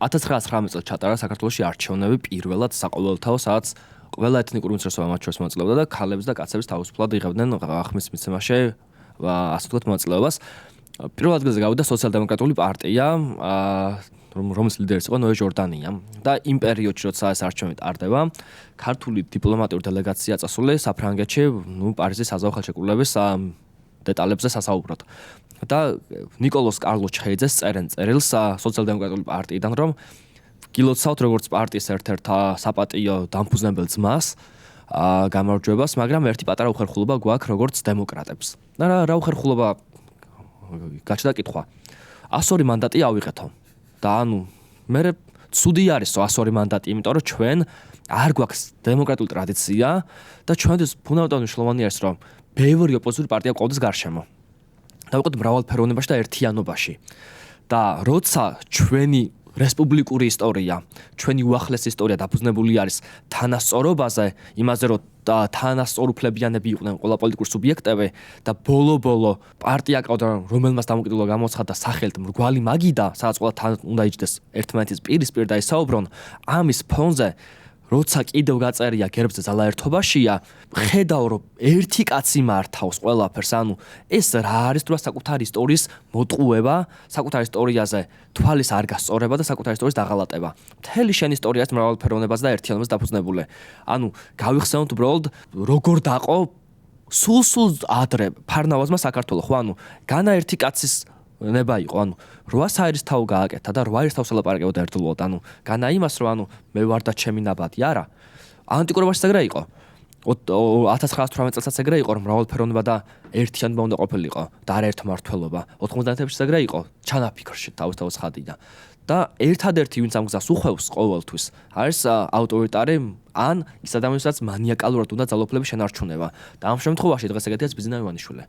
1919 წელს ჩატარა საქართველოში არჩევნები პირველად საყოველთაო, სადაც ყველა ეთნიკური უმცირესობა მათ შორის მონაწილეობდა და ქალებს და კაცებს თავისუფლად იღებდნენ ხმის მიცემაში, ასე ვთქვათ, მონაწილეობას. პირველ ადგილზე გავიდა სოციალ-დემოკრატიული პარტია, რომლის ლიდერიც იყო ნოე ჟორდანია და იმ პერიოდში, როცა ეს არჩევნები ტარდება, ქართული დიპლომატიური დელეგაცია წასული საფრანგეთში, პარიზის საზავო ხელშეკრულების დეტალებზე სასაუბროდ. და ნიკოლოზ კარლო ჩხეიძეს წერენ წერილს სოციალ-დემოკრატიული პარტიიდან, რომ გილოცავთ როგორც პარტიის ერთ-ერთ საპატიო დამფუძნებელ ძმას გამარჯვებას, მაგრამ ერთი პატარა უხერხულობა გვაქვს როგორც დემოკრატებს. და რა უხერხულობა გაჩნდა კითხვა. 102 მანდატი ავიღეთო. და მე ცუდი არის 102 მანდატი, იმიტომ რომ ჩვენ არ გვაქვს დემოკრატიული ტრადიცია და ჩვენთვის ფუნდამენტალურად მნიშვნელოვანი არის, რომ ბევრი ოპოზიციური პარტია გყავდეს გარშემო. დავიყოთ მრავალფეროვნებაში და ერთიანობაში. და როცა ჩვენი რესპუბლიკური ისტორია, ჩვენი უახლესი ისტორია დაფუძნებული არის თანასწორობაზე, იმაზე რომ თანასწორუფლებიანები იყვნენ ყველა პოლიტიკური სუბიექტები და ბოლო-ბოლო პარტია ყავდა, რომელმაც დამოუკიდებლობა გამოცხადა სახელით მრგვალი მაგიდა, სადაც ყველა თან უნდა იჯდეს ერთმანეთის პირისპირ და ისაუბრონ, ამის ფონზე როცა კიდევ გაწერია გერბზე ძალაერთობაშია, ხედავ რომ ერთი კაცი მართავს ყველაფერს, ეს რა არის თუ საკუთარი ისტორიის მოტყუება, საკუთარი ისტორიაზე თვალის არ გასწორება და საკუთარი ისტორიის დაღალატება. მთელი შენი ისტორია არის მრავალფეროვნებაზე და ერთიანობაზე დაფუძნებული. გავიხსენოთ უბრალოდ როგორ დაყო სულ ადრე ფარნავაზმა საქართველოს, ხო, განა ერთი კაცის ნება იყო, 8 საერისთავო გააკეთა და 8 ერისთავოს ელაპარაკებოდა ერთდროულად, განა იმას, რომ მე ვარ და ჩემი ნაბადი, არა. ანტიკურობაში ეგრე იყო. 1918 წელსაც ეგრე იყო, რომ მრავალფეროვნება და ერთიანობა უნდა ყოფილიყო და არა ერთმართველობა. 90-ებში ეგრე იყო, ჩანაფიქრში თავის ხადიდა. და ერთადერთი ვინც ამ გზას უხვევს ყოველთვის, არის ავტორიტარი ან ის ადამიანი, ვისაც მანიაკალურად უნდა ძალაუფლების შენარჩუნება. და ამ შემთხვევაში დღეს ეგეთია ბიზნა ივანიშვილი.